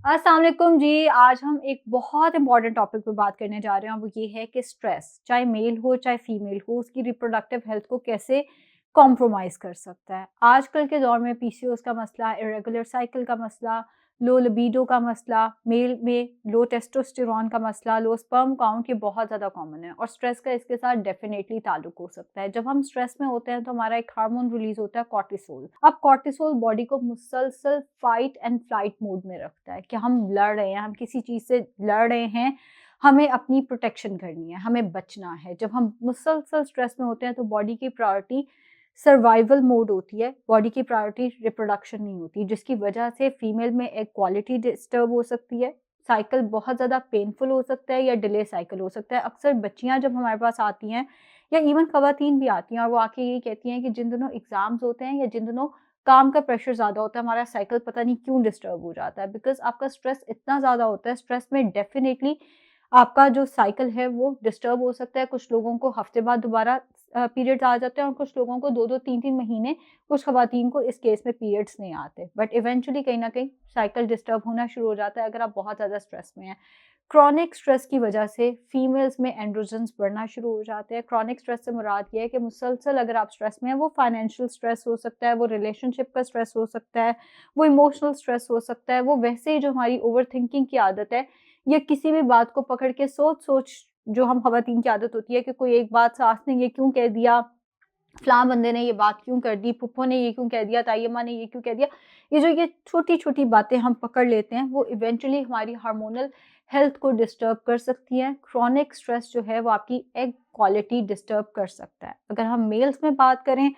अस्सलाम वालेकुम जी। आज हम एक बहुत इंपॉर्टेंट टॉपिक पे बात करने जा रहे हैं, वो ये है कि स्ट्रेस चाहे मेल हो चाहे फीमेल हो, उसकी रिप्रोडक्टिव हेल्थ को कैसे कॉम्प्रोमाइज़ कर सकता है। आजकल के दौर में पीसीओएस का मसला, इरेगुलर साइकिल का मसला, लो लिबिडो का मसला, मेल में लो टेस्टोस्टेरोन का मसला, लो स्पर्म काउंट, ये बहुत ज़्यादा कॉमन है और स्ट्रेस का इसके साथ डेफिनेटली ताल्लुक हो सकता है। जब हम स्ट्रेस में होते हैं तो हमारा एक हार्मोन रिलीज होता है कॉर्टिसोल। अब कॉर्टिसोल बॉडी को मुसलसल फाइट एंड फ्लाइट मोड में रखता है कि हम लड़ रहे हैं, हम किसी चीज़ से लड़ रहे हैं, हमें अपनी प्रोटेक्शन करनी है, हमें बचना है। जब हम मुसलसल स्ट्रेस में होते हैं तो बॉडी की प्रायोरिटी सर्वाइवल मोड होती है, बॉडी की प्रायोरिटी रिप्रोडक्शन नहीं होती, जिसकी वजह से फीमेल में एक क्वालिटी डिस्टर्ब हो सकती है, साइकिल बहुत ज़्यादा पेनफुल हो सकता है या डिले साइकिल हो सकता है। अक्सर बच्चियाँ जब हमारे पास आती हैं या इवन ख़वातीन भी आती हैं और वो आके यही कहती हैं कि जिन दिनों एग्ज़ाम्स होते हैं या जिन दिनों काम का प्रेशर ज़्यादा होता है, हमारा साइकिल पता नहीं क्यों डिस्टर्ब हो जाता है। बिकॉज़ आपका स्ट्रेस इतना ज़्यादा होता है, स्ट्रेस में डेफ़िनेटली आपका जो साइकिल है वो डिस्टर्ब हो सकता है। कुछ लोगों को हफ़्ते बाद दोबारा पीरियड्स आ जाते हैं और कुछ लोगों को 2-2 3-3 महीने, कुछ ख़वातीन को इस केस में पीरियड्स नहीं आते। बट इवेंचुअली कहीं न कहीं साइकिल डिस्टर्ब होना शुरू हो जाता है अगर आप बहुत ज़्यादा स्ट्रेस में हैं। क्रॉनिक स्ट्रेस की वजह से फीमेल्स में एंड्रोजन्स बढ़ना शुरू हो जाते हैं। क्रॉनिक स्ट्रेस से मुराद ये है कि मुसलसल अगर आप स्ट्रेस में हैं, वो फाइनेंशियल स्ट्रेस हो सकता है, वो रिलेशनशिप का स्ट्रेस हो सकता है, वो इमोशनल स्ट्रेस हो सकता है, वो वैसे ही जो हमारी ओवरथिंकिंग की आदत है या किसी भी बात को पकड़ के सोच-सोच जो हम ख़वातीन की आदत होती है कि कोई एक बात सास ने ये क्यों कह दिया, फलाँ बंदे ने ये बात क्यों कर दी, फूफो ने ये क्यों कह दिया, ताई अम्मा ने ये क्यों कह दिया। ये जो ये छोटी-छोटी बातें हम पकड़ लेते हैं, वो इवेंचुअली हमारी हार्मोनल हेल्थ को डिस्टर्ब कर सकती हैं। क्रॉनिक स्ट्रेस जो है वो आपकी एग क्वालिटी डिस्टर्ब कर सकता है। अगर हम मेल्स में बात करें,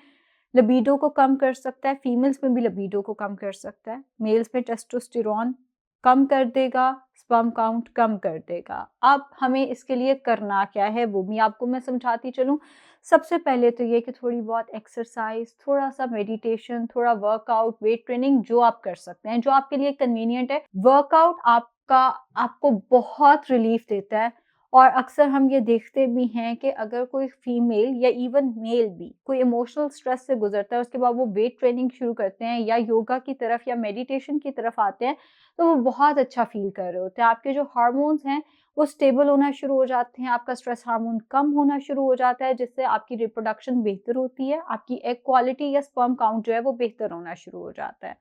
लिबिडो को कम कर सकता है, फीमेल्स में भी लिबिडो को कम कर सकता है। मेल्स में टेस्टोस्टेरोन कम कर देगा, स्पर्म काउंट कम कर देगा। अब हमें इसके लिए करना क्या है वो भी आपको मैं समझाती चलूँ। सबसे पहले तो ये कि थोड़ी बहुत एक्सरसाइज़, थोड़ा-सा मेडिटेशन, थोड़ा वर्कआउट, वेट ट्रेनिंग जो आप कर सकते हैं, जो आपके लिए कन्वीनिएंट है। वर्कआउट आपको बहुत रिलीफ़ देता है और अक्सर हम ये देखते भी हैं कि अगर कोई फीमेल या इवन मेल भी कोई इमोशनल स्ट्रेस से गुज़रता है, उसके बाद वो वेट ट्रेनिंग शुरू करते हैं या योगा की तरफ या मेडिटेशन की तरफ आते हैं, तो वो बहुत अच्छा फ़ील कर रहे होते हैं। आपके जो हार्मोन्स हैं, वो स्टेबल होना शुरू हो जाते हैं, आपका स्ट्रेस हार्मोन कम होना शुरू हो जाता है, जिससे आपकी रिप्रोडक्शन बेहतर होती है, आपकी एग क्वालिटी या स्पर्म काउंट जो है, वो बेहतर होना शुरू हो जाता है।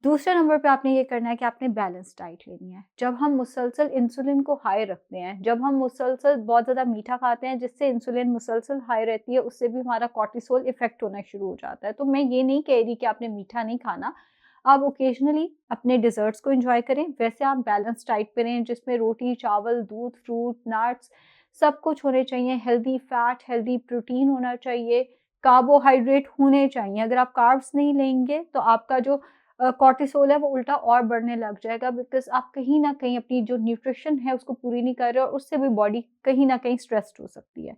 दूसरे नंबर पे आपने ये करना है कि आपने बैलेंस डाइट लेनी है। जब हम मुसलसल इंसुलिन को हाई रखते हैं, जब हम मुसलसल बहुत ज़्यादा मीठा खाते हैं जिससे इंसुलिन मुसलसल हाई रहती है, उससे भी हमारा कॉर्टिसोल इफ़ेक्ट होना शुरू हो जाता है। तो मैं ये नहीं कह रही कि आपने मीठा नहीं खाना, आप ओकेजनली अपने डिज़र्ट्स को एन्जॉय करें। वैसे आप बैलेंस डाइट पे रहें जिसमें रोटी, चावल, दूध, फ्रूट, नट्स सब कुछ होने चाहिए, हेल्दी फैट, हेल्दी प्रोटीन होना चाहिए, कार्बोहाइड्रेट होने चाहिए। अगर आप कार्ब्स नहीं लेंगे तो आपका जो कॉर्टिसोल है वो उल्टा और बढ़ने लग जाएगा, बिकॉज़ आप कहीं न कहीं अपनी जो न्यूट्रिशन है उसको पूरी नहीं कर रहे और उससे भी बॉडी कहीं न कहीं स्ट्रेस्ड हो सकती है।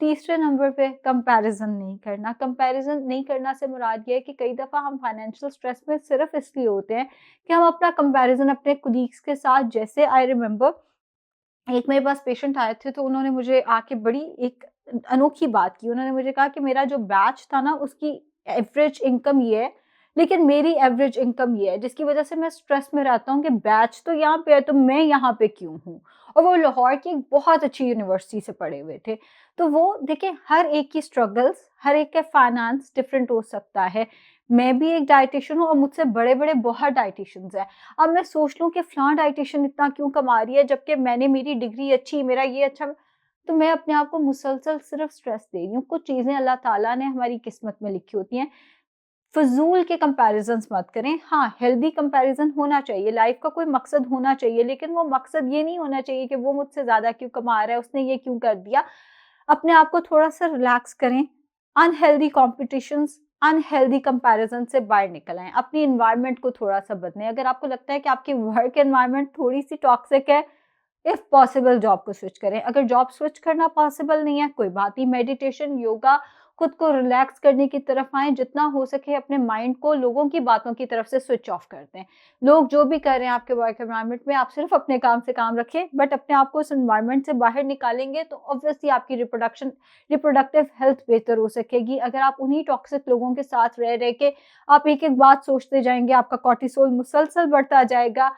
तीसरे नंबर पे कंपैरिज़न नहीं करना। कंपैरिज़न नहीं करना से मुराद ये है कि कई दफ़ा हम फाइनेंशियल स्ट्रेस में सिर्फ़ इसलिए होते हैं कि हम अपना कंपैरिज़न अपने कोलीग्स के साथ, जैसे आई रिमेंबर एक मेरे पास पेशेंट आए थे तो उन्होंने मुझे आके बड़ी एक अनोखी बात की। उन्होंने मुझे कहा कि मेरा जो बैच था ना उसकी एवरेज इनकम ये है, लेकिन मेरी एवरेज इनकम ये है, जिसकी वज़ह से मैं स्ट्रेस में रहता हूँ कि बैच तो यहाँ पे है तो मैं यहाँ पे क्यों हूँ? और वो लाहौर की एक बहुत अच्छी यूनिवर्सिटी से पढ़े हुए थे। तो वो देखिए हर एक की स्ट्रगल्स, हर एक का फाइनेंस डिफरेंट हो सकता है। मैं भी एक डायटीशियन हूँ और मुझसे बड़े-बड़े बहुत डायटीशियंस हैं। अब मैं सोच लूँ कि फलाँ डायटीशियन इतना क्यों कमा रही है जबकि मैंने मेरी डिग्री अच्छी, मेरा ये अच्छा, तो मैं अपने आप को मुसलसल सिर्फ़ स्ट्रेस दे रही हूँ। कुछ चीज़ें अल्लाह ताला ने हमारी किस्मत में लिखी होती हैं। फ़िज़ूल के कंपैरिज़न्स मत करें। हाँ, हेल्दी कंपैरिज़न होना चाहिए, लाइफ़ का कोई मकसद होना चाहिए, लेकिन वो मकसद ये नहीं होना चाहिए कि वो मुझसे ज़्यादा क्यों कमा रहा है, उसने ये क्यों कर दिया। अपने आप को थोड़ा-सा रिलैक्स करें। अनहेल्दी कॉम्पिटिशन्स, अनहेल्दी कंपैरिज़न से बाहर निकल आएँ। अपनी एनवायरनमेंट को थोड़ा-सा बदलें। अगर आपको लगता है कि आपकी वर्क एनवायरनमेंट थोड़ी-सी टॉक्सिक है, इफ पॉसिबल जॉब को स्विच करें। अगर जॉब स्विच करना पॉसिबल नहीं है, कोई बात नहीं, मेडिटेशन, योगा, खुद को रिलैक्स करने की तरफ आएँ, जितना हो सके अपने माइंड को लोगों की बातों की तरफ से स्विच ऑफ कर दें। लोग जो भी कर रहे हैं आपके वर्क एनवायरनमेंट में, आप सिर्फ अपने काम से काम रखें, बट अपने आप को उस एनवायरनमेंट से बाहर निकालेंगे तो ऑब्वियसली आपकी रिप्रोडक्टिव हेल्थ बेहतर हो सकेगी। अगर आप उन्हीं टॉक्सिक लोगों के साथ रह के आप एक-एक बात सोचते जाएँगे, आपका कॉर्टिसोल मुसलसल बढ़ता जाएगा।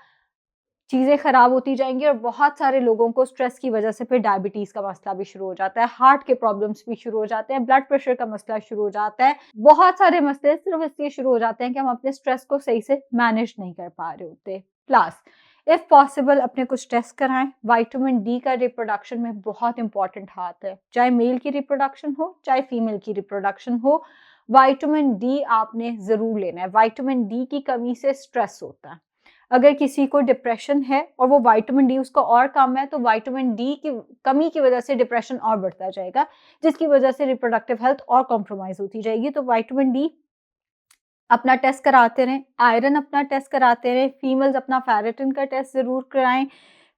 चीज़ें खराब होती जाएँगी और बहुत सारे लोगों को स्ट्रेस की वजह से फिर डायबिटीज़ का मसला भी शुरू हो जाता है, हार्ट के प्रॉब्लम्स भी शुरू हो जाते हैं, ब्लड प्रेशर का मसला शुरू हो जाता है। बहुत सारे मसले सिर्फ़ इसलिए शुरू हो जाते हैं कि हम अपने स्ट्रेस को सही से मैनेज नहीं कर पा रहे होते। प्लस इफ़ पॉसिबल अपने कुछ टेस्ट कराएँ, विटामिन डी का रिप्रोडक्शन में बहुत इम्पोर्टेंट हाथ है, चाहे मेल की रिप्रोडक्शन हो, चाहे फीमेल की रिप्रोडक्शन हो, विटामिन डी आपने ज़रूर लेना है। विटामिन डी की कमी से स्ट्रेस होता है। अगर किसी को डिप्रेशन है और वो विटामिन डी उसका और कम है, तो विटामिन डी की कमी की वजह से डिप्रेशन और बढ़ता जाएगा, जिसकी वजह से रिप्रोडक्टिव हेल्थ और कॉम्प्रोमाइज़ होती जाएगी। तो विटामिन डी अपना टेस्ट कराते रहें, आयरन अपना टेस्ट कराते रहें, फीमेल्स अपना फेरेटिन का टेस्ट ज़रूर कराएँ,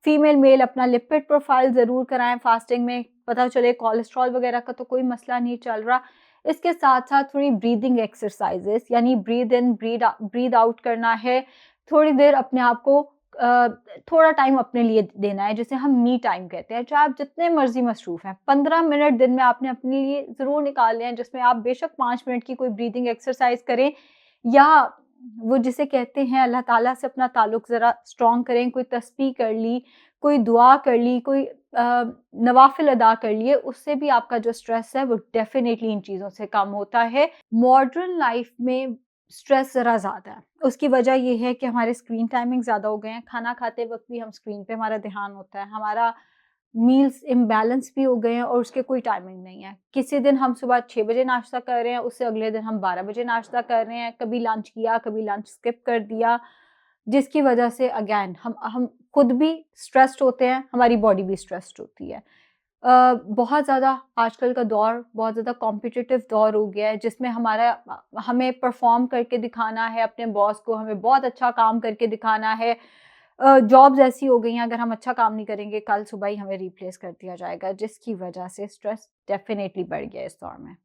फीमेल मेल अपना लिपिड प्रोफाइल ज़रूर कराएँ, फास्टिंग में पता चले कोलेस्ट्रॉल वगैरह का तो कोई मसला नहीं चल रहा। इसके साथ-साथ थोड़ी ब्रीदिंग एक्सरसाइज़ेज़ यानी ब्रीथ इन, ब्रीथ आउट करना है, थोड़ी देर अपने आप को अ, थोड़ा टाइम अपने लिए देना है, जिसे हम मी टाइम कहते हैं। चाहे आप जितने मर्ज़ी मसरूफ़ हैं, 15 मिनट दिन में आपने अपने लिए ज़रूर निकालने हैं, जिसमें आप बेशक 5 मिनट की कोई ब्रीदिंग एक्सरसाइज़ करें या वो जिसे कहते हैं अल्लाह ताला से अपना ताल्लुक ज़रा स्ट्रॉन्ग करें, कोई तस्बीह कर ली, कोई दुआ कर ली, कोई नवाफ़िल अदा कर लिए, उससे भी आपका जो स्ट्रेस है वो डेफ़िनेटली इन चीज़ों से कम होता है। मॉडर्न लाइफ़ में स्ट्रेस ज़रा ज़्यादा है, उसकी वजह ये है कि हमारे स्क्रीन टाइमिंग ज़्यादा हो गए हैं, खाना खाते वक़्त भी हम स्क्रीन पे हमारा ध्यान होता है, हमारा मील्स इम्बैलेंस भी हो गए हैं और उसके कोई टाइमिंग नहीं है। किसी दिन हम सुबह 6 बजे नाश्ता कर रहे हैं, उससे अगले दिन हम 12 बजे नाश्ता कर रहे हैं, कभी लंच किया, कभी लंच स्किप कर दिया, जिसकी वजह से अगेन हम खुद भी स्ट्रेस्ड होते हैं, हमारी बॉडी भी स्ट्रेस्ड होती है। बहुत ज़्यादा आजकल का दौर बहुत ज़्यादा कॉम्पिटिटिव दौर हो गया है, जिसमें हमें परफ़ॉर्म करके दिखाना है अपने बॉस को, हमें बहुत अच्छा काम करके दिखाना है। जॉब्स ऐसी हो गई हैं, अगर हम अच्छा काम नहीं करेंगे, कल सुबह ही हमें रिप्लेस कर दिया जाएगा, जिसकी वजह से स्ट्रेस डेफ़िनेटली बढ़ गया है इस दौर में।